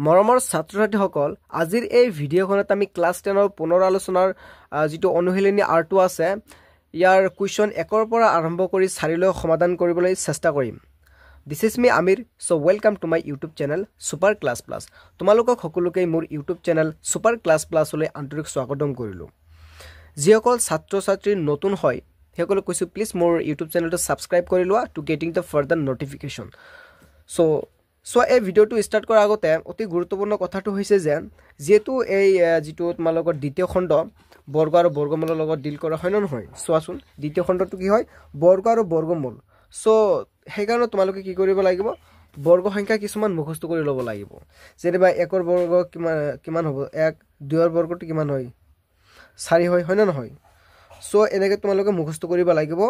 মৰমৰ ছাত্ৰ-ছাত্ৰীসকল আজিৰ এই ভিডিঅ'খনত আমি ক্লাছ 10ৰ পুনৰ আলোচনাৰ যেটো অনুশীলনী R2 আছে ইয়াৰ কুৱেশ্যন 1 ৰ পৰা আৰম্ভ কৰি 4 লৈ সমাধান কৰিবলৈ চেষ্টা কৰিম This is me Amir so welcome to my YouTube channel Super Class Plus তোমালোকক সকলোকে মোৰ YouTube channel Super Class Plus লৈ আন্তৰিক স্বাগতম কৰিলো যিসকল ছাত্ৰ-ছাত্ৰী নতুন হয় হেকলক কৈছো প্লিজ মোৰ YouTube channelটো সাবস্ক্ৰাইব কৰি লোৱা to getting the further notification so এই ভিডিওটো স্টাৰ্ট কৰাৰ আগতে অতি গুৰুত্বপূৰ্ণ কথাটো হৈছে যে যেহেতু এই যেটো তোমালোকৰ দ্বিতীয় খণ্ড বৰ্গ আৰু বৰ্গমূলৰ লগত ডিল কৰা হয় নহয় চোৱাচোন দ্বিতীয় খণ্ডটো কি হয় বৰ্গ আৰু বৰ্গমূল সো হেকাৰণে তোমালোকে কি কৰিব লাগিব বৰ্গ সংখ্যা কিছুমান মুখস্থ কৰি ল'ব লাগিব যেনেবা 1 ৰ বৰ্গ কিমান হ'ব 1 2 ৰ বৰ্গটো কিমান হয় 4 হয় না নহয় সো এনেকৈ তোমালোকে মুখস্থ কৰিব লাগিব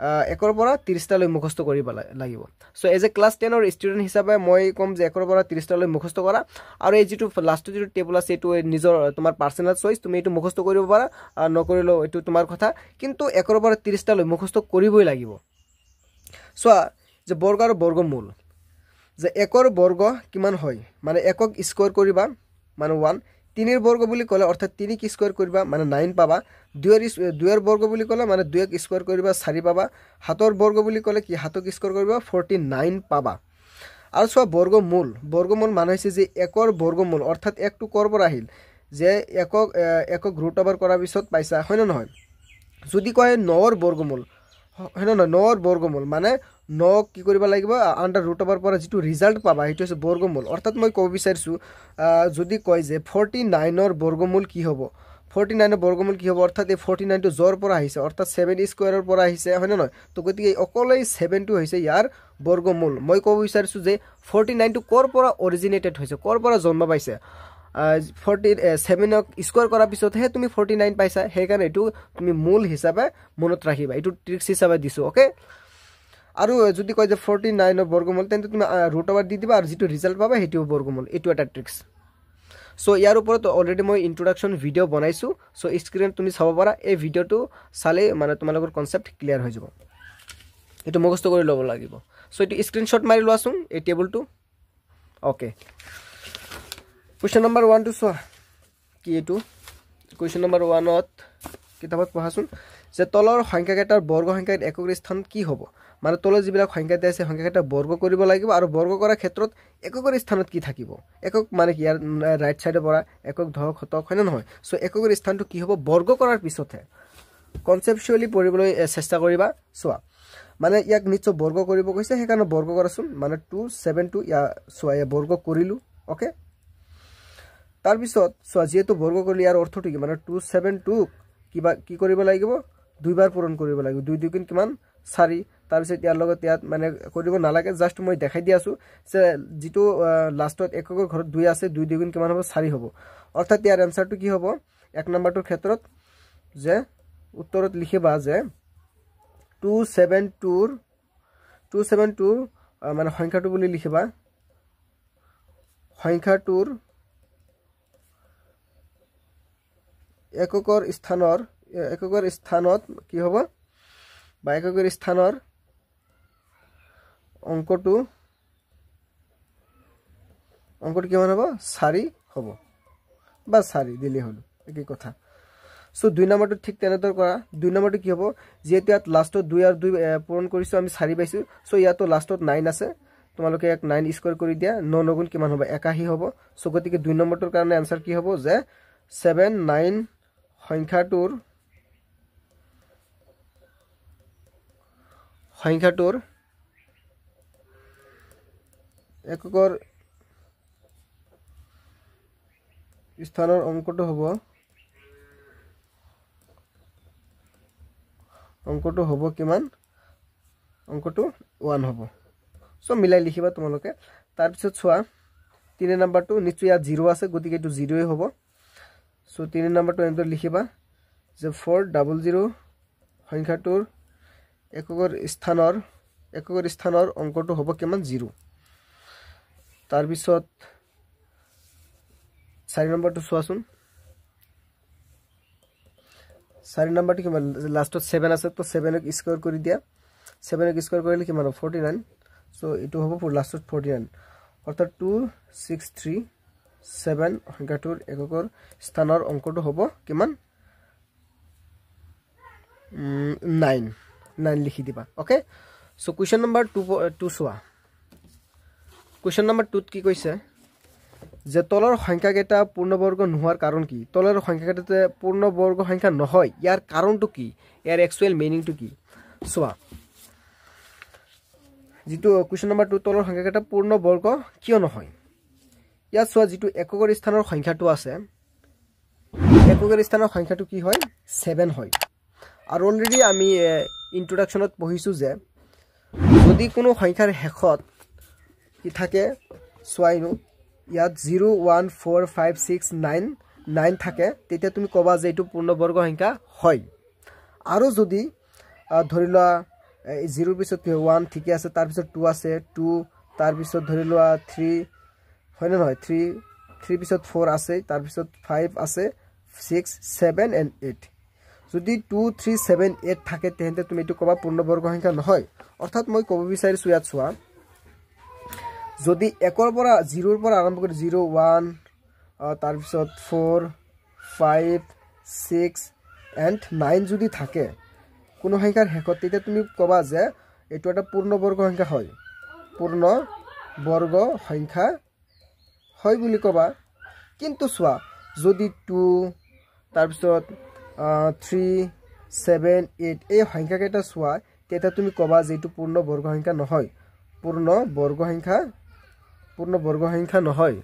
1 ৰ পৰা 30 টা লৈ মুখস্থ কৰিব লাগিব সো এজ এ ক্লাস 10 ৰ ষ্টুডেন্ট হিচাপে মই কম যে 1 ৰ পৰা 30 টা লৈ মুখস্থ কৰা আৰু এই যেটো লাষ্ট যেটো টেবুল আছে এটো নিজৰ তোমাৰ পাৰ্সোনাল চইচ তুমি এটো মুখস্থ কৰিব পাৰা নকৰিলো এটো তোমাৰ কথা কিন্তু 1 ৰ পৰা 30 টা লৈ মুখস্থ কৰিবই লাগিব সো যে বৰ্গ আৰু বৰ্গমূল যে 1 ৰ বৰ্গ কিমান হয় মানে 1ক স্কয়াৰ কৰিবা মানে 1 3 ৰ বৰ্গ বুলি কলে অৰ্থাৎ 3 কি স্কয়াৰ কৰিবা মানে 9 পাবা 2 ৰ বৰ্গ বুলি কলে মানে 2 ক স্কয়াৰ কৰিবা 4 পাবা 7 ৰ বৰ্গ বুলি কলে কি 7 ক স্কয়াৰ কৰিবা 49 পাবা আৰু সব বৰ্গমূল মানে হৈছে যে 1 ৰ বৰ্গমূল অৰ্থাৎ 1 টু কৰ পৰা আহিল যে 1ক ৰুট ওভাৰ কৰাৰ পিছত পাইছা হয় না নহয় যদি কয় 9 ৰ বৰ্গমূল হয় না 9 ৰ বৰ্গমূল মানে 9 কি কৰিব লাগিব আন্ডাৰ ৰুট ওভাৰ পৰা যেটো ৰিজাল্ট পাবা এটো হৈছে বৰ্গমূল অৰ্থাৎ মই কব বিচাৰিছো যদি কয় যে 49 ৰ বৰ্গমূল কি হ'ব 49 ৰ বৰ্গমূল কি হ'ব অৰ্থাৎ এই 49 টো জৰ পৰা আহিছে অৰ্থাৎ 7 স্কয়াৰৰ পৰা আহিছে হয় না নহয় তো গতিকে অকলে 7 টো হৈছে ইয়াৰ বৰ্গমূল মই কব বিচাৰিছো যে 49 টো কৰ পৰা অৰিজিনেটেড হৈছে কৰ পৰা জন্ম পাইছে 47 ক স্কয়াৰ কৰাৰ পিছত হে তুমি 49 পাইছা হে কাৰণে এটো তুমি মূল হিচাপে মনত ৰাখিবা এটো ট্ৰিক্স হিচাপে দিছো ওকে আৰু যদি কয় যে 49 ৰ বৰ্গমূল তেন্তে তুমি ৰুট ওভাৰ দি দিবা আৰু যেটো ৰিজাল্ট পাবা হেটো বৰ্গমূল এটো এটা ট্ৰিক্স সো ইয়াৰ ওপৰত অলৰেডি মই ইন্ট্ৰোডাকচন ভিডিও বনাইছো সো স্ক্ৰিন তুমি চাব পাৰা এই ভিডিওটো চালে মানে তোমালোকৰ কনসেপ্ট ক্লিয়াৰ হৈ যাব এটো মুখস্থ কৰি ল'ব লাগিব সো এটো স্ক্ৰিনশ্বট মাৰি লোৱাছোন এই টেবুলটো ওকে কোৱেশ্চন নম্বৰ 1 টু সোৱা কি এটো কোৱেশ্চন নম্বৰ 1 ত কিতাপত পঢ়াছোন যে তলৰ সংখ্যাকেইটাৰ বৰ্গ সংখ্যাৰ একক স্থান কি হ'ব মানে তলৰ যিবিলাক সংখ্যা আছে সংখ্যাকেইটা বৰ্গ কৰিব লাগিব আৰু বৰ্গ কৰাৰ ক্ষেত্ৰত এককৰ স্থানত কি থাকিব একক মানে কি ইয়াৰ ৰাইট সাইডৰ পৰা একক ধৰক শতক হয় না নহয় সো এককৰ স্থানটো কি হ'ব বৰ্গ কৰাৰ পিছতহে কনসেপচুয়ালি পঢ়িবলৈ চেষ্টা কৰিবা সোৱা মানে ইয়াক নিশ্চয় বৰ্গ কৰিব কৈছে হেকাৰণে বৰ্গ কৰাছোন মানে 272 ইয়া সোৱা বৰ্গ কৰিলো ওকে তাৰ পিছত সোৱা যেটো বৰ্গ কৰিলে ইয়াৰ অৰ্থটো কি মানে 272 কিবা কি কৰিব লাগিব দুইবাৰ পূৰণ কৰিব লাগিব 2 2 গুণ কিমান 4 তাৰ পিছত ইয়াৰ লগত ইয়াত মানে কৰিব নালাগে জাস্ট মই দেখাই দি আছো যে যেটো লাষ্টত এককৰ ঘৰত 2 আছে 2 2 গুণ কিমান হ'ব 4 হ'ব অৰ্থাৎ ইয়াৰ আনসাৰটো কি হ'ব এক নম্বৰটোৰ ক্ষেত্ৰত যে উত্তৰত লিখিবা যে 272 মানে সংখ্যাটো বুলি লিখিবা সংখ্যাটোৰ এককৰ স্থানত কি হ'ব বা এককৰ স্থানৰ অংকটো কিমান হ'ব 4 হ'ব বা 4 দিলে হল এই কথা সো 2 নম্বৰটো ঠিক তেনেদৰ কৰা 2 নম্বৰটো কি হ'ব যেহেতু ইয়াত লাষ্টত 2 আৰু 2 পূৰণ কৰিছো আমি 4 পাইছো সো ইয়াতো লাষ্টত 9 আছে তোমালোকে এক 9 স্কয়াৰ কৰি দিয়া 9 9 গুণ কিমান হ'ব 81 হ'ব সো গতিকে 2 নম্বৰটোৰ কাৰণে আনসাৰ কি হ'ব যে 79 সংখ্যাটোৰ এককৰ স্থানৰ অংকটো হ'ব কিমান অংকটো 1 হ'ব সো মিলাই লিখিবা তোমালোকে তাৰ পিছত সোৱা 3 নম্বৰটো নিশ্চয় ইয়াত 0 আছে গতিকে এটো 0 এ হ'ব সো 3 নম্বৰটো এনেদৰ লিখিবা যে 400 সংখ্যাটোৰ এককৰ স্থানৰ অংকটো হ'ব কিমান 0 তাৰ পিছত 4 নম্বৰটো সোৱাছোন 4 নম্বৰটো কিমান লাষ্টত 7 আছে তো 7 ক স্কয়াৰ কৰি দিয়া 7 ক স্কয়াৰ কৰিলে কিমান হ'ব 49 সো এটো হ'ব লাষ্টত 49 অৰ্থাৎ 263 7 সংখ্যাটোৰ এককৰ স্থানৰ অংকটো হ'ব কিমান 9 লিখি দিবা ওকে সো কোৱেশ্চন নম্বৰ 2 চোৱা কোৱেশ্চন নম্বৰ 2 কি কৈছে যে তলৰ সংখ্যাকেইটা পূৰ্ণবৰ্গ নোহোৱাৰ কাৰণ কি তলৰ সংখ্যাকেইটা পূৰ্ণবৰ্গ সংখ্যা নহয় ইয়াৰ কাৰণটো কি ইয়াৰ একচুৱেল মিনিংটো কি চোৱা যেটো কোৱেশ্চন নম্বৰ 2 তলৰ সংখ্যাকেইটা পূৰ্ণবৰ্গ কিয় নহয় ইয়াত চোৱা যেটো এককৰ স্থানৰ সংখ্যাটো আছে এককৰ স্থানৰ সংখ্যাটো কি হয় 7 হয় আৰু অলৰেডি আমি ইন্ট্ৰোডাকশনত পঢ়িছো যে যদি কোনো সংখ্যাৰ শেষত কি থাকে সোৱাইনো ইয়াত 0 1 4 5 6 9 9 থাকে তেতিয়া তুমি কবা যে এটো পূৰ্ণবৰ্গ সংখ্যা হয় আৰু যদি ধৰি লোৱা 0 পিছত 1 ঠিকে আছে তাৰ পিছত 2 আছে 2 তাৰ পিছত ধৰি লোৱা 3 হয় না নহয় 3 পিছত 4 আছে তাৰ পিছত 5 আছে 6 7 and 8 যদি 2 3 7 8 থাকে তেন্তে তুমি এটো কবা পূৰ্ণবৰ্গ সংখ্যা নহয় অৰ্থাৎ মই কব বিচাৰিছো ইয়াত চোৱা যদি 1 ৰ পৰা 0 ৰ পৰা আৰম্ভ কৰি 0 1 তাৰ পিছত 4 5 6 and 9 যদি থাকে কোনো সংখ্যাৰ শেষত তেতিয়া তুমি কবা যে এটো এটা পূৰ্ণবৰ্গ সংখ্যা হয় পূৰ্ণবৰ্গ সংখ্যা হয় বুলি কবা কিন্তু চোৱা যদি 2 তাৰ পিছত 3 7 8 এই সংখ্যাকেইটা চোৱা তেতিয়া তুমি কবা যে এটো পূৰ্ণবৰ্গ সংখ্যা নহয় পূৰ্ণবৰ্গ সংখ্যা নহয়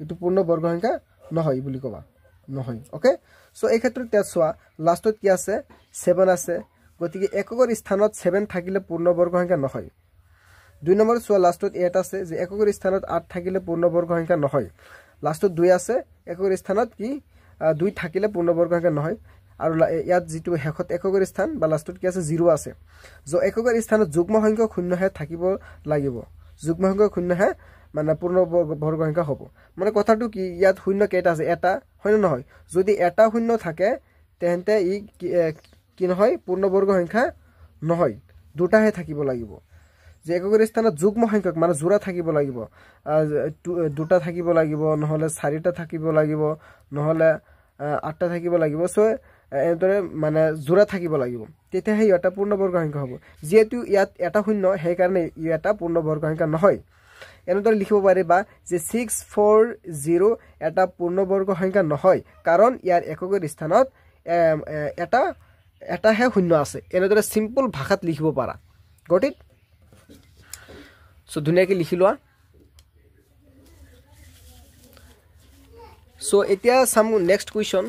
এটো পূৰ্ণবৰ্গ সংখ্যা নহয় বুলি কবা নহয় ওকে সো এই ক্ষেত্ৰত তে চোৱা লাষ্টত কি আছে 7 আছে গতিকে এককৰ স্থানত 7 থাকিলে পূৰ্ণবৰ্গ সংখ্যা নহয় 2 নম্বৰ চোৱা লাষ্টত 8 আছে যে এককৰ স্থানত 8 থাকিলে পূৰ্ণবৰ্গ সংখ্যা নহয় লাষ্টত 2 আছে এককৰ স্থানত কি 2 থাকিলে পূৰ্ণবৰ্গ সংখ্যা নহয় আৰু ইয়াত যেটো হেকত এককৰ স্থান বা লাষ্টত কি আছে 0 আছে যে এককৰ স্থানত যুগ্ম সংখ্যক শূন্যহে থাকিব লাগিব যুগ্ম সংখ্যক শূন্যহে মানে পূৰ্ণবৰ্গ সংখ্যা হ'ব মানে কথাটো কি ইয়াত শূন্য কেইটা আছে এটা হয় না নহয় যদি এটা শূন্য থাকে তেন্তে ই কি নহয় পূৰ্ণবৰ্গ সংখ্যা নহয় দুটাহে থাকিব লাগিব যে এককৰ স্থানত যুগ্ম সংখ্যক মানে জোড়া থাকিব লাগিব দুটা থাকিব লাগিব নহলে চাৰিটা থাকিব লাগিব নহলে আঠটা থাকিব লাগিব সো এদৰে মানে জোড়া থাকিব লাগিব তেতিয়া হে এটা পূৰ্ণবৰ্গ সংখ্যা হ'ব যেহেতু ইয়াত এটা শূন্য সেই কাৰণে ই এটা পূৰ্ণবৰ্গ সংখ্যা নহয় এনেদৰে লিখিব পাৰিবা যে 640 এটা পূৰ্ণবৰ্গ সংখ্যা নহয় কাৰণ ইয়াৰ এককৰ স্থানত এটাহে শূন্য আছে এনেদৰে সিম্পল ভাষাত লিখিব পাৰা গট ইট সো ধুনিয়াকৈ লিখি লোৱা সো এতিয়া সাম নেক্সট কোৱেশ্চন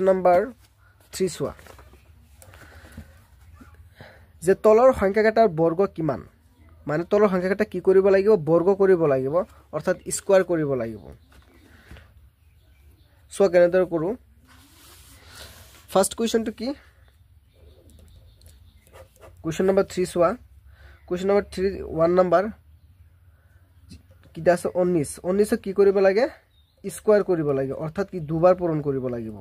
নম্বৰ 3 চোৱা যে তলৰ সংখ্যাকেইটাৰ বৰ্গ কিমান মানে তলৰ সংখ্যাকেইটা কি কৰিব লাগিব বৰ্গ কৰিব লাগিব অৰ্থাৎ স্কয়াৰ কৰিব লাগিব সো কেনেদৰে কৰো ফাৰ্স্ট কোৱেশ্চনটো কি কোৱেশ্চন নম্বৰ 3 চোৱা কোৱেশ্চন নম্বৰ 3 1 নম্বৰ কি আছে 19 কি কৰিব লাগে স্কয়াৰ কৰিব লাগে অৰ্থাৎ কি দুবাৰ পূৰণ কৰিব লাগিব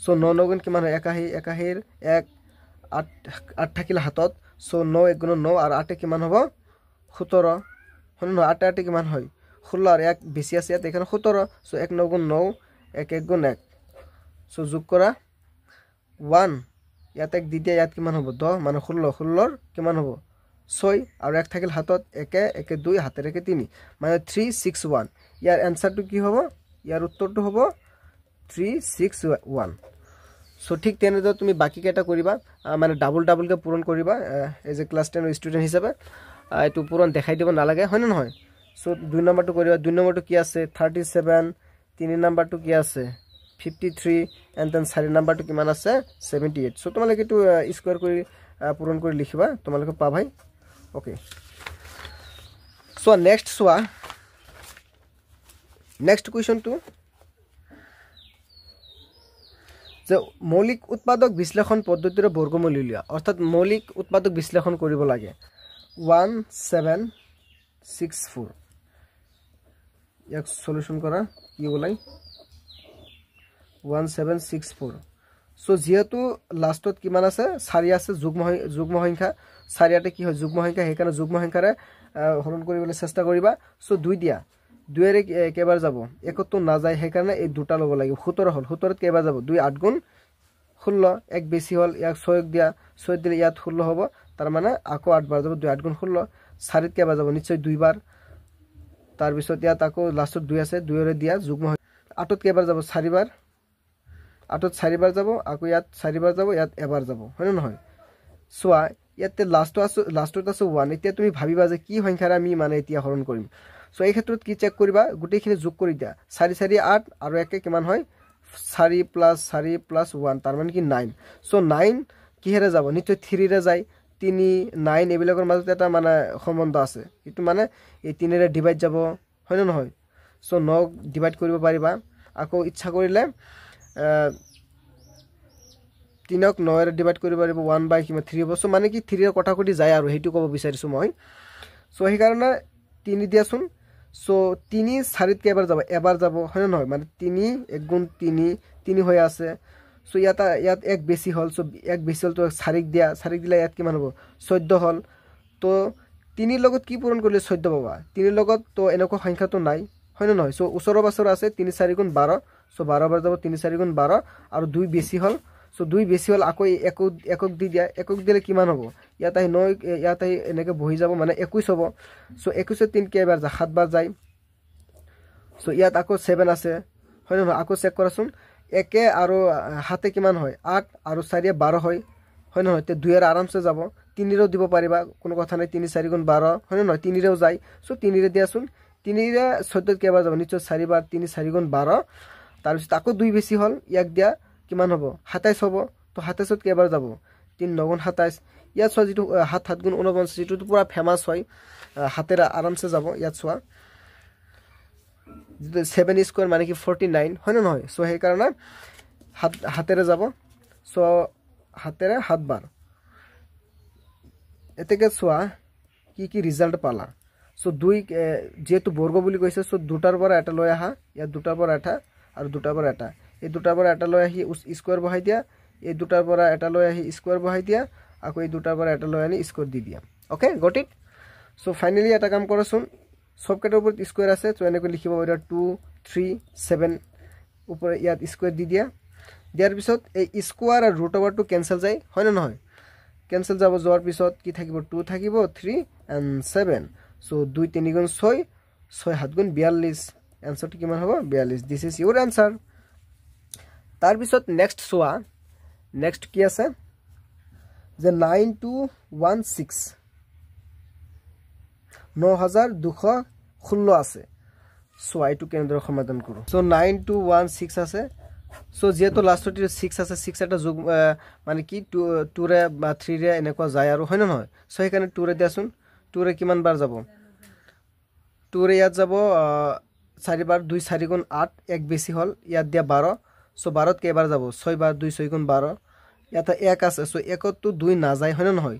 সো 9 9 গুণ কিমান হয় 81 1 8 থাকিলে হাতত সো 9 1 গুণ 9 আৰু 8 কিমান হ'ব 17 হন 8 8 কিমান হয় 16 আৰু 1 বেছি আছে ইয়াত এখানে 17 সো 1 9 গুণ 9 1 1 গুণ 1 সো যোগ কৰা 1 ইয়াত এক দ্বিতীয় ইয়াত কিমান হ'ব 10 মানে 16 কিমান হ'ব 6 আৰু 1 থাকিল হাতত 1 1 2 হাতেৰে 3 মানে 361 ইয়াৰ আনসাৰটো কি হ'ব ইয়াৰ উত্তৰটো হ'ব 361 সো ঠিক তেনেদৰে তুমি বাকি কেটা কৰিবা মানে ডাবল কে পূৰণ কৰিবা এজ এ ক্লাস 10 ষ্টুডেন্ট হিচাপে এটো পূৰণ দেখাই দিব নালাগে হয় না নহয় সো 2 নম্বৰটো কৰিবা 2 নম্বৰটো কি আছে 37 3 নম্বৰটো কি আছে 53 and then 4 নম্বৰটো কিমান আছে 78 সো তোমালোকে এটো স্কয়াৰ কৰি পূৰণ কৰি লিখিবা তোমালোকে পাবাই ওকে সো নেক্সট সোয়া নেক্সট কোৱেশ্চনটো যে মৌলিক উৎপাদক বিশ্লেষণ পদ্ধতিৰ বৰ্গমূল উলিওৱা অৰ্থাৎ মৌলিক উৎপাদক বিশ্লেষণ কৰিব লাগে 1764 ইয়াক সলিউশন কৰা কি ওলাই 1764 সো যেহেতু লাষ্টত কিমান আছে 4 আছে যুগ্ম সংখ্যা 4 কি হয় যুগ্ম সংখ্যা হেকাৰণে যুগ্ম সংখ্যাৰে হৰণ কৰিবলৈ চেষ্টা কৰিবা সো 2 দিয়া 2 এৰে কেইবাৰ যাব একতো নাযায় সেইকাৰণে এই দুটা ল'ব লাগিব 17 হল 17ত কেইবাৰ যাব 2 8 গুণ 16 এক বেছি হল ইয়াক 6 দিয়া 6 দিলে ইয়াত 16 হ'ব তাৰ মানে আকৌ 8 বাৰ যাব 2 8 গুণ 16 4ত কেইবাৰ যাব নিশ্চয় 2 বাৰ তাৰ পিছত ইয়াত আকৌ লাষ্টত 2 আছে 2 এৰে দিয়া যুগ্ম 8ত কেইবাৰ যাব 4 বাৰ 8ত 4 বাৰ যাব আকৌ ইয়াত 4 বাৰ যাব ইয়াত এবাৰ যাব হয় না নহয় সোৱা ইয়াতে লাষ্টত আছে 1 এতিয়া তুমি ভাবিবা যে কি সংখ্যাৰে আমি মানে এতিয়া হৰণ কৰিম সো এই ক্ষেত্ৰত কি চেক কৰিবা গুটেখিনি যোগ কৰি দিয়া 4 4 8 আৰু একে কিমান হয় 4 + 1 তাৰ মানে কি 9 সো 9 কিহেৰে যাব নিশ্চয় 3 ৰে যায় 3 9 এবিলাকৰ মাজত এটা মানে সম্বন্ধ আছে এটো মানে এই 3 ৰে ডিভাইড যাব হয় না নহয় সো 9 ডিভাইড কৰিব পাৰিবা আকৌ ইচ্ছা কৰিলে 3ক 9 ৰে ডিভাইড কৰিব পাৰিব 1/3 হ'ব সো মানে কি 3 ৰ কটাকটি যায় আৰু হেতু ক'ব বিচাৰিছো মই সো সেই কাৰণে 3 দিয়াচোন সো 3 4ত কেইবাৰ যাব এবাৰ যাব হয় না নহয় মানে 3 1 গুণ 3 হৈ আছে সো ইয়াত এক বেছি হল সো এক বেছি হল তো 4ক দিয়া 4ক দিলে ইয়াত কিমান হ'ব 14 হল তো 3 লগত কি পূৰণ কৰিলে 14 পাবা 3 লগত তো এনেকুৱা সংখ্যা তো নাই হয় না নহয় সো ওচৰৰ পাছৰ আছে 3 4 গুণ 12 সো 12 বাৰ যাব 3 4 গুণ 12 আৰু 2 বেছি হল সো 2 বেছি হল আকৌ একক দি দিয়া একক দিলে কিমান হ'ব ইয়াত আহি 9 ইয়াত আহি এনেকৈ বহি যাব মানে 21 হ'ব সো 21 3 কেইবাৰ যায় 7 বাৰ যায় সো ইয়াত আকৌ 7 আছে হয় না আকৌ চেক কৰাচোন একে আৰু হাতে কিমান হয় 8 আৰু 4 12 হয় হয় না নহয় তে 2 এৰ আৰামছে যাব 3 ৰেও দিব পাৰিবা কোনো কথা নাই 3 4 গুণ 12 হয় না নহয় 3 ৰেও যায় সো 3 ৰে দিয়াচোন 3 ৰে 14 কেইবাৰ যাব নিশ্চয় 4 বাৰ 3 4 গুণ 12 তাৰ পিছত আকৌ 2 বেছি হল ইয়াক দিয়া কিমান হ'ব 27 হ'ব তো 27ত কেইবাৰ যাব 3 9 গুণ 27 ইয়াত সোৱা যেটো 7 7 গুণ 49 যেটো পুৰা ফেমাস হয় হাতেৰে আৰামছে যাব ইয়াত সোৱা 7 স্কয়াৰ মানে কি 49 হয় না নহয় সো সেই কাৰণে হাতেৰে যাব সো হাতেৰে 7 বাৰ এতেকে সোৱা কি ৰিজাল্ট পালা সো 2 যেহেতু বৰ্গ বুলি কৈছে সো দুটাৰ পৰা এটা লৈ আহা ইয়াত দুটাৰ পৰা এটা আৰু দুটাৰ পৰা এটা এই দুটাৰ পৰা এটা লৈ আহি স্কয়াৰ বহাই দিয়া এই দুটাৰ পৰা এটা লৈ আহি স্কয়াৰ বহাই দিয়া আকৌ এই দুটাৰ পৰা এটা লৈ আনি স্কয়াৰ দি দিয়া okay got it so finally এটা কাম কৰাচোন সবকেটাৰ ওপৰত স্কয়াৰ আছে তো এনেকৈ লিখিব পাৰিবা 2 3 7 ওপৰ ইয়াত স্কয়াৰ দি দিয়া দিয়াৰ পিছত এই স্কয়াৰ আৰু ৰুট ওভাৰটো কেনসেল যায় হয় না নহয় কেনসেল যাব যোৱাৰ পিছত কি থাকিব 2 থাকিব 3 and 7 সো 2 3 গুণ 6 6 7 গুণ 42 आंसरটো কিমান হ'ব 42 দিস ইজ ইউৰ आंसर তাৰ পিছত নেক্সট সোৱা নেক্সট কি আছে যে 9216 9216 আছে সো আইটো কেনেদৰে সমাধান কৰো সো 9216 আছে সো যেহেতু লাষ্টত 6 আছে 6 এটা যোগ মানে কি 2 ৰে বা 3 ৰে এনেকুৱা যায় আৰু হয় না নহয় সো সেইকাৰণে 2 ৰে দিয়াচোন 2 ৰে কিমান বাৰ যাব 2 ৰে ইয়াত যাব 4 বাৰ 2 4 গুণ 8 এক বেছি হল ইয়াত দিয়া 12 সো 12ত কেইবাৰ যাব 6 বাৰ 2 6 গুণ 12 ইয়াত 1 আছে সো 1ত তো 2 না যায় হয় না নহয়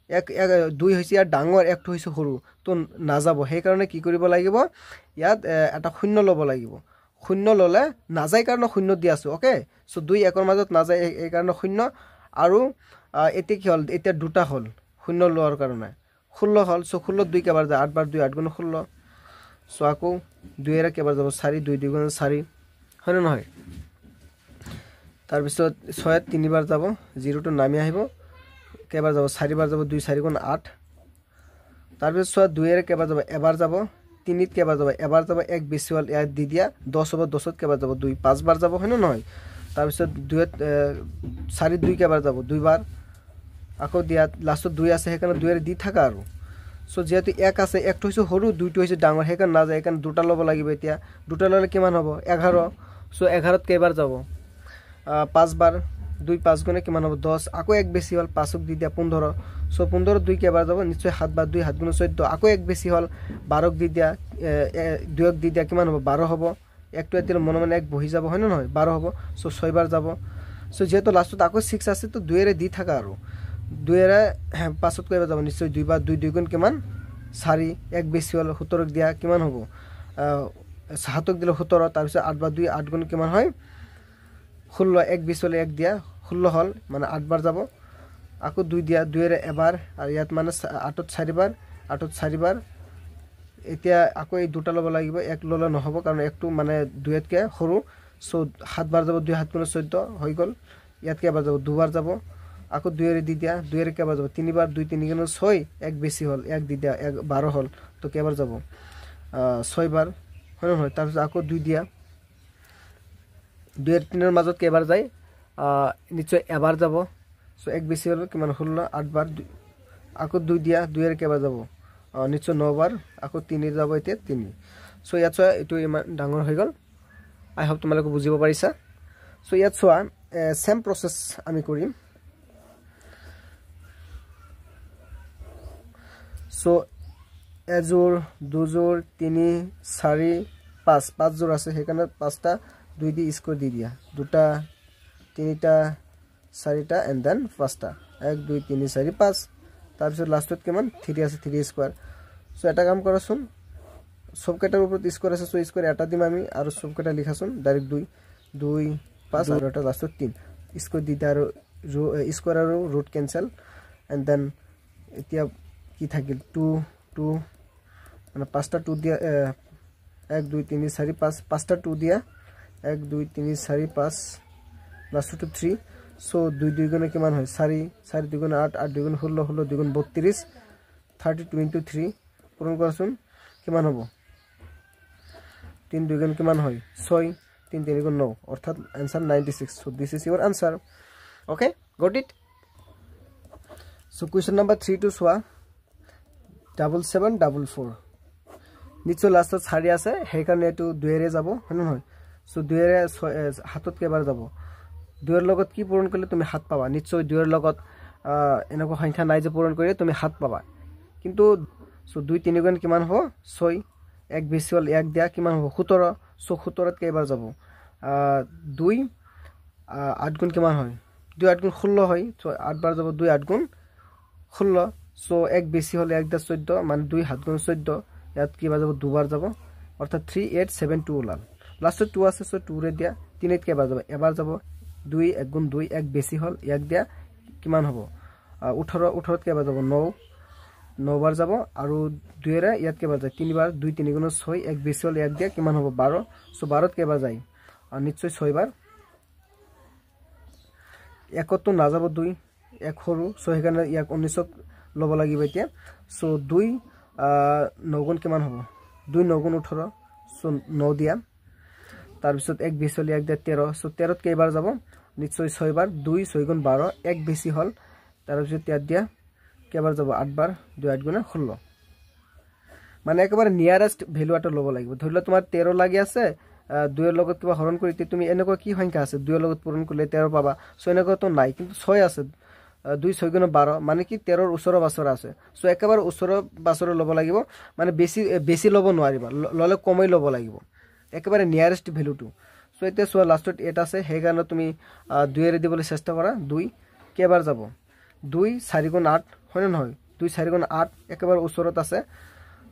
2 হৈছে ইয়াত ডাঙৰ 1টো হৈছে সৰু তো না যাব সেই কাৰণে কি কৰিব লাগিব ইয়াত এটা শূন্য লব লাগিব শূন্য ললে না যায় কাৰণ শূন্য দি আছো ওকে সো 2 1ৰ মাজত না যায় এই কাৰণে শূন্য আৰু এতে কি হল এটা দুটা হল শূন্য লোৱাৰ কাৰণে 16 হল সো 16 2 কেইবাৰ যায় 8 বাৰ 2 8 গুণ 16 সো আকৌ 2 এৰ কেইবাৰ যাব 4 2 2 গুণ 4 হয় না নহয় তাৰ পিছত 6 3 বাৰ যাব 0 টো নামি আহিব কেইবাৰ যাব 4 বাৰ যাব 2 4 গুণ 8 তাৰ পিছত 2 এৰ কেইবাৰ যাব এবাৰ যাব 3 ত কেইবাৰ যাব এবাৰ যাব এক বেছি হল ইয়াত দি দিয়া 10 হ'ব 10ত কেইবাৰ যাব 2 5 বাৰ যাব হয় না নহয় তাৰ পিছত 2 4 2 কেইবাৰ যাব 2 বাৰ আকৌ দিয়া লাষ্টত 2 আছে সেইকাৰণে 2 এৰ দি থাকা আৰু সো যেহেতু 1 আছে 1টো হৈছে সৰু 2টো হৈছে ডাঙৰ সেইকাৰণে না যায় সেইকাৰণে দুটা লব লাগিব এতিয়া দুটা ললে কিমান হ'ব 11 সো 11ত কেইবাৰ যাব 5 বাৰ 2 5 গুণে কিমান হ'ব 10 আকৌ এক বেছি হল 5ক দি দিয়া 15 সো 15 2 কেইবাৰ যাব নিশ্চয় 7 বাৰ 2 7 গুণ 14 আকৌ এক বেছি হল 12ক দি দিয়া 2ক দি দিয়া কিমান হ'ব 12 হ'ব একটো এতিল মনে মনে এক বহি যাব হয় না নহয় 12 হ'ব সো 6 বাৰ যাব সো যেহেতু লাষ্টত আকৌ 6 আছে তো 2 এৰে দি থাকা আৰু 2 এৰে 5ত কেইবাৰ যাব নিশ্চয় 2 বাৰ 2 2 গুণ কিমান 4 এক বেছি হল 17ক দিয়া কিমান হ'ব 7ক দিলে 17 তাৰ পিছত 8 বাৰ 2 8 গুণ কিমান হয় 16 এক বেছি হলে এক দিয়া 16 হল মানে 8 বাৰ যাব আকৌ 2 দিয়া 2 এৰে এবাৰ আৰু ইয়াত মানে 8ত 4 বাৰ 8ত 4 বাৰ এতিয়া আকৌ এই দুটা ল'ব লাগিব এক ল'লে নহ'ব কাৰণ একটো মানে 2তকৈ সৰু সো 7 বাৰ যাব 2 7 × 14 হৈ গ'ল ইয়াত কেইবাৰ যাব 2 বাৰ যাব আকৌ 2 দি দিয়া 2 কেইবাৰ যাব 3 বাৰ 2 3 × 6 এক বেছি হ'ল 1 দি দিয়া 12 হ'ল তো কেইবাৰ যাব 6 বাৰ হয় নহয় তাৰপিছত আকৌ 2 দিয়া 2 3 ৰ মাজত কেইবাৰ যায় নিশ্চয় এবাৰ যাব সো এক বেছি হ'ল কিমান 16 8 বাৰ আকৌ 2 দিয়া 2 কেইবাৰ যাব নিশ্চয় 9 বাৰ আকৌ 3 যাব এতিয়া 3 সো ইয়াত চোৱা এইটো ইমান ডাঙৰ হৈ গ'ল আই হোপ তোমালোকে বুজিব পাৰিছা সো ইয়াত চোৱা সেম প্ৰসেস আমি কৰিম সো এযোৰ দুযোৰ 3 4 5 পাঁচযোৰ আছে সেইকাৰণে পাঁচটা 2 দি স্কোয়াৰ দি দিয়া দুটা তিনিটা চাৰিটা এন্ড দেন পাঁচটা 1 2 3 4 5 তাৰপিছত লাষ্টত কিমান 3 আছে 3 স্কোয়াৰ সো এটা কাম কৰাচোন সবকেটাৰ ওপৰত স্কোয়াৰ আছে সো স্কোয়াৰ এটা দিম আমি আৰু সবকেটা লিখাচোন ডাইৰেক্ট 2 2 5 আৰু এটা লাষ্টত 3 স্কোয়াৰ দি দিয়া আৰু স্কোয়াৰ আৰু ৰুট ক্যান্সেল এন্ড দেন এতিয়া কি থাকিল 2 2 মানে পাঁচটা 2 দিয়া 1 2 3 4 5 পাঁচটা 2 দিয়া 1 2 3 4 5 লাষ্টটো 3 সো 2 2 গুণে কিমান হয় 4 4 2 গুণে 8 8 2 গুণে 16 16 2 গুণে 32 32 into 3 পূরণ কৰাচোন কিমান হ'ব 3 2 গুণে কিমান হয় 6 3 3 গুণে 9 অর্থাৎ answer 96 so this is your answer okay got it so question number 3 to সোয়া 7744 নিচে লাস্টত 4 আছে সেই কাৰণে এটো 2 এৰে যাব হয়নে নহয় সো 2 এৰে হাতত কেবাৰ যাব 2 এৰ লগত কি পূৰণ কৰিলে তুমি হাত পাবা নিশ্চয় 2 এৰ লগত এনেকুৱা সংখ্যা নাই যে পূৰণ কৰিলে তুমি হাত পাবা কিন্তু সো 2 3 গুণ কিমান হ'ব 6 এক বেছি হল 1 দিয়া কিমান হ'ব 17 সো 17ত কেবাৰ যাব 2 8 গুণ কিমান হয় 2 8 গুণ 16 হয় সো 8 বাৰ যাব 2 8 গুণ 16 সো এক বেছি হল 1 দা 14 মানে 2 7 গুণ 14 ইয়াত কি বাজাব দুবাৰ যাব অৰ্থাৎ 3872 ওলাল লাস্টত 2 আছে সো 2 ৰে দিয়া 3 ত কেবাৰ যাব এবাৰ যাব 2 1 গুণ 2 এক বেছি হল 1 দিয়া কিমান হ'ব 18 18ত কেবাৰ যাব 9 9 বাৰ যাব আৰু 2 ৰে ইয়াত কেবাৰ যায় 3 বাৰ 2 3 গুণ 6 এক বেছি হল 1 দিয়া কিমান হ'ব 12 সো 12ত কেবাৰ যায় নিশ্চয় 6 বাৰ একত নাযাব 2 এক সৰু সো সেইকাৰণে ইয়াক 19ত লব লাগিব এতিয়া সো 2 9 গুণ কিমান হ'ব 2 9 গুণ 18 সো 9 দিয়া তাৰ পিছত এক বেছি হল 1 দিয়া 13 সো 13ত কেইবাৰ যাব নিশ্চয় 6 বাৰ 2 6 গুণ 12 এক বেছি হল তাৰ পিছত ইয়াত দিয়া কেইবাৰ যাব 8 বাৰ 2 8 গুণ 16 মানে একেবাৰে নিয়াৰেস্ট ভ্যালু এটা লব লাগিব ধৰিলে তোমাৰ 13 লাগি আছে 2 এৰ লগত কিবা হৰণ কৰি তুমি এনেকুৱা কি সংখ্যা আছে 2 এৰ লগত পূৰণ কৰিলে 13 পাবা সো এনেকুৱা তো নাই কিন্তু 6 আছে 2 6 গুণ 12 মানে কি 13 ৰ ওচৰ বাছৰ আছে সো একেবাৰে ওচৰ বাছৰ ল'ব লাগিব মানে বেছি ল'ব নোৱাৰিবা ললে কমই ল'ব লাগিব একেবাৰে নিয়াৰেস্ট ভ্যালুটো সো এতিয়া সো লাষ্টত 8 আছে সেই কাৰণে তুমি 2 এৰে দিবলৈ চেষ্টা কৰা 2 কেবাৰ যাব 2 4 গুণ 8 হয় নহয় 2 4 গুণ 8 একেবাৰে ওচৰত আছে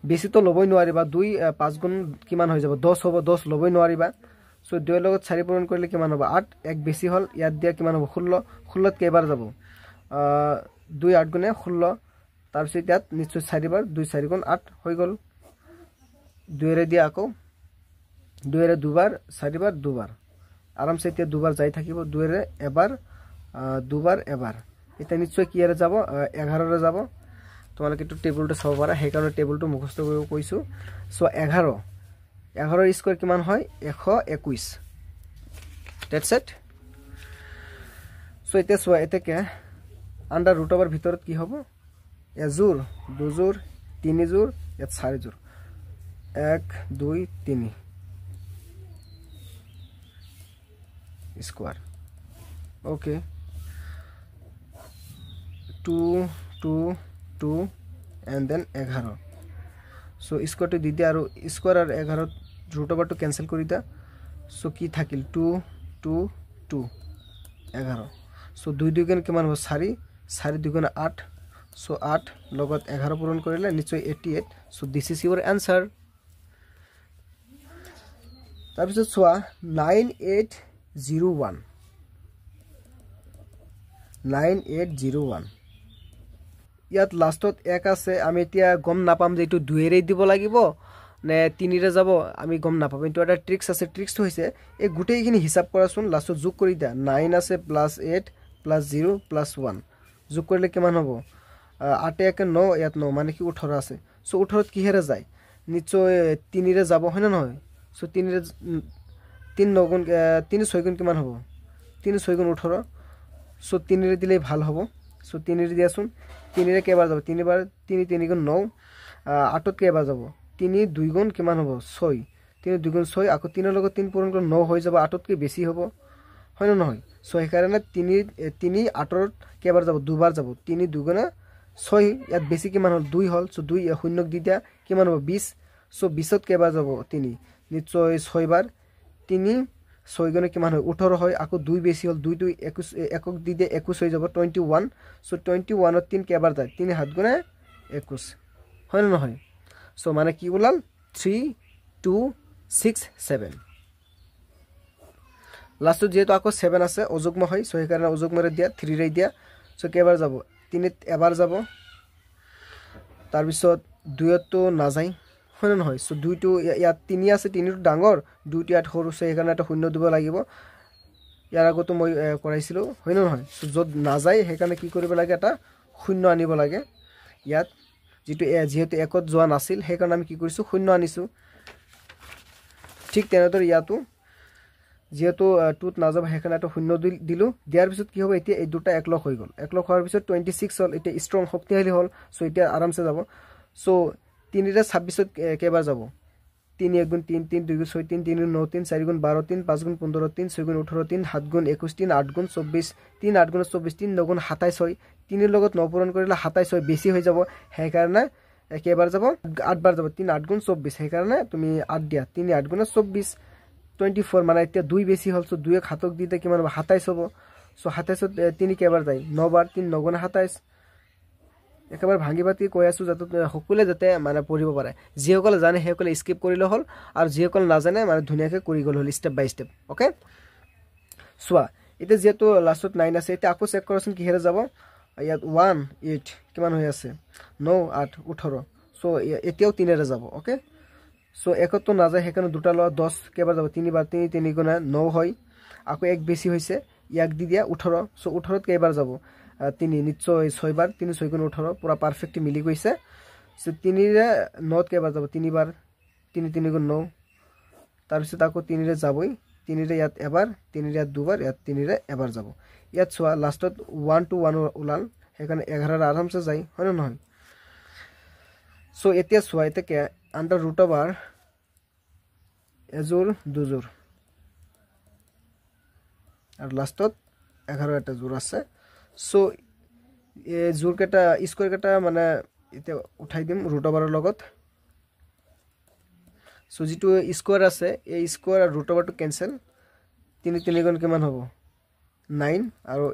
বেছি তো ল'বই নোৱাৰিবা 2 5 গুণ কিমান হৈ যাব 10 হ'ব 10 ল'বই নোৱাৰিবা সো 2 এৰ লগত 4 পূৰণ কৰিলে কিমান হ'ব 8 এক বেছি হল ইয়াত দিয়া কিমান হ'ব 16 16ত কেবাৰ যাব 2 8 গুণে 16 তাৰ পিছত ইয়াত নিশ্চয় 4 বাৰ 2 4 গুণ 8 হৈ গল 2 এৰে দিয়া আকৌ 2 এৰে দুবাৰ 4 বাৰ দুবাৰ আৰামছে এতিয়া দুবাৰ যাই থাকিব 2 এৰে এবাৰ দুবাৰ এবাৰ এটা নিশ্চয় কি এৰে যাব 11 ৰে যাব তোমালোকে তো টেবুলটো চাব পাৰা সেই কাৰণে টেবুলটো মুখস্থ কৰিব কৈছো সো 11 11 ৰ স্কয়াৰ কিমান হয় 121 দ্যাটস ইট সো এতিয়া সো এতেকে আন্ডাৰ ৰুট ওভাৰ ভিতৰত কি হ'ব এযোৰ দুযোৰ তিনিযোৰ ইয়াত চাৰিযোৰ 1 2 3 square okay 2 2 2 and then 11 so স্কয়ারটো দি দিয়া আৰু স্কয়াৰ আৰু 11 ৰুট ওভাৰটো ক্যান্সেল কৰি দিয়া সো কি থাকিল 2 2 2 11 সো 2 2 গুণ কিমান হ'ব 4 4 2 গুণ 8 সো 8 লগত 11 পূৰণ কৰিলে নিশ্চয় 88 so this is Euro answer তাৰপিছত সোৱা 9801 ইয়াত লাষ্টত 1 আছে আমি এতিয়া গম নাপাম যে এইটো 2 এৰে দিব লাগিব নে 3 ৰে যাব আমি গম নাপাম কিন্তু এটা ট্ৰিক্স আছে ট্ৰিক্সটো হৈছে এই গুটেইখিনি হিসাব কৰাচোন লাষ্টত যোগ কৰি দিয়া 9 আছে +8 +0 +1 যোগ কৰিলে কিমান হ'ব 8 1 9 ইয়াত 9 মানে কি 18 আছে সো 18 ত কিহেৰে যায় নিশ্চয় 3 ৰে যাব হয় না নহয় সো 3 ৰে 3 9 গুণ 3 6 গুণ কিমান হ'ব 3 6 গুণ 18 সো 3 ৰে দিলে ভাল হ'ব সো 3 ৰে দিয়াচোন 3 ৰে কেবাৰ যাব 3 বাৰ 3 3 গুণ 9 8 ত কেবাৰ যাব 3 2 গুণ কিমান হ'ব 6 3 2 গুণ 6 আকৌ 3 ৰ লগত 3 পূৰণ কৰি 9 হৈ যাব 8 তকৈ বেছি হ'ব হয় না নহয় সো এই কাৰণে 3 8 ত কেবাৰ যাব দুবাৰ যাব 3 2 গুণ 6 ইয়াত বেছি কিমান হ'ল 2 হ'ল সো 2 শূন্যক দি দিয়া কিমান হ'ব 20 সো 20 ত কেবাৰ যাব 3 নিশ্চয় 6 বাৰ 3 6 গুণে কিমান হয় 18 হয় আকৌ 2 বেছি হ'ল 2 2 21 একক দি দিয়ে 21 হৈ যাব 21 সো 21 ত 3 কেবাৰ যায় 3 7 গুণে 21 হয় না নহয় সো মানে কি ওলাল 3 2 6 7 লাষ্টত যেহেতু আকৌ 7 আছে অযুগ্ম হয় সো এই কাৰণে অযুগ্মৰে দিয়া 3 ৰে দিয়া সো কেবাৰ যাব 3 ত এবাৰ যাব তাৰ পিছত 2 তো না যায় হয় না নহয় সো 2 তো ইয়াত 3 আছে 3 তো ডাঙৰ 2 তো ইয়াত সৰু সো এই কাৰণে এটা শূন্য দিব লাগিব ইয়াৰ আগতো মই কৰাইছিলো হয় না নহয় সো যত না যায় সেই কাৰণে কি কৰিব লাগে এটা শূন্য আনিব লাগে ইয়াত যেহেতু একত যোৱা নাছিল সেই কাৰণে আমি কি কৰিছো শূন্য আনিছো ঠিক তেনেদৰে ইয়াতো যেহেতু 2 ত না যাব সেই কাৰণে এটা শূন্য দিলো দিয়াৰ পিছত কি হ'ব এতিয়া এই দুটা একলগ হৈ গল একলগ হোৱাৰ পিছত 26 হ'ল এতিয়া ষ্ট্ৰং শক্তিশালী হ'ল সো এতিয়া আৰামছে যাব সো 3 ৰে 26 ত কেবাৰ যাব 3 1 গুণ 3 3 2 গুণ 6 3 3 গুণ 9 3 4 গুণ 12 3 5 গুণ 15 3 6 গুণ 18 3 7 গুণ 21 3 8 গুণ 24 3 8 গুণ 24 3 9 গুণ 27 হয় 3 ৰ লগত 9 পূৰণ কৰিলে 27 হয় বেছি হৈ যাব সেই কাৰণে কেবাৰ যাব 8 বাৰ যাব 3 8 গুণ 24 সেই কাৰণে তুমি 8 দিয়া 3 8 গুণ 24 24 মানে এতিয়া 2 বেছি হ'ল সো 2 হাতক দিতে কিমান হ'ব 27 হ'ব সো 27 ত 3 কেবাৰ যায় 9 বাৰ 3 9 গুণ 27 একেবাৰে ভাঙি পাতি কৈ আছো যাতে সকলে যাতে মানে পঢ়িব পাৰে যিসকলে জানে সেইসকলে স্কিপ কৰিলে হ'ল আৰু যিসকলে নাজানে মানে ধুনিয়াকৈ কৰি গল হ'ল স্টেপ বাই স্টেপ ওকে সোৱা এতিয়া যেহেতু লাষ্টত 9 আছে এতিয়া আকৌ চেক কৰাচোন কিহেৰে যাব ইয়াত 1 8 কিমান হৈ আছে 9 8 18 সো এতিয়াও 3 ৰে যাব ওকে সো একত তো না যায় সেইকাৰণে দুটা ল 10 কেবাৰ যাব 3 বাৰ 3 3 গুণ 9 হয় আকৌ এক বেছি হৈছে ইয়াক দি দিয়া 18 সো 18 ত কেবাৰ যাব 3 নিশ্চয় 6 বাৰ 3 6 গুণ 18 পুৰা পাৰফেক্ট মিলি গৈছে সো 3 ৰে 9 ত কেবাৰ যাব 3 বাৰ 3 3 গুণ 9 তাৰ পিছত আকৌ 3 ৰে যাবই 3 ৰে ইয়াত এবাৰ 3 ৰে ইয়াত দুবাৰ ইয়াত 3 ৰে এবাৰ যাব ইয়াত সোৱা লাষ্টত 1 to 1 ওলাল সেইকাৰণে 11 ৰ আৰামছে যায় হয় না নহয় সো এতিয়া সোৱা এতিয়া আন্ডাৰ ৰুট অভাৰ এজোৰ দুজোৰ আৰু লাষ্টত 11 এটা জোৰ আছে সো এই জোৰ কেটা স্কয়াৰ কেটা মানে এতিয়া উঠাই দিম ৰুট অভাৰৰ লগত সো যেটো স্কয়াৰ আছে এই স্কয়াৰ আৰু ৰুট অভাৰটো কেনসেল 3 3 গুণ কিমান হ'ব 9 আৰু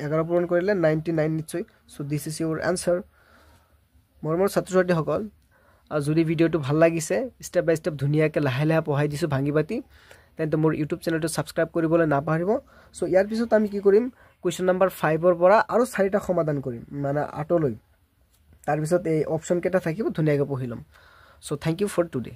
11 পূৰণ কৰিলে 99 নিশ্চয় so this is Euro answer মৰমৰ ছাত্ৰ-ছাত্ৰী সকল আৰু যদি ভিডিওটো ভাল লাগিছে স্টেপ বাই স্টেপ ধুনিয়াকৈ লাহে লাহে পঢ়াই দিছো ভাঙি পাতি তেন্তে মোৰ ইউটিউব চেনেলটো সাবস্ক্ৰাইব কৰিবলৈ নাপাহৰিব সো ইয়াৰ পিছত আমি কি কৰিম কোৱেশ্চন নম্বৰ 5 ৰ পৰা আৰু 4টা সমাধান কৰিম মানে 8 লৈ তাৰ পিছত এই অপচন কেটা থাকিব ধুনিয়াকৈ পঢ়িলম so thank you for today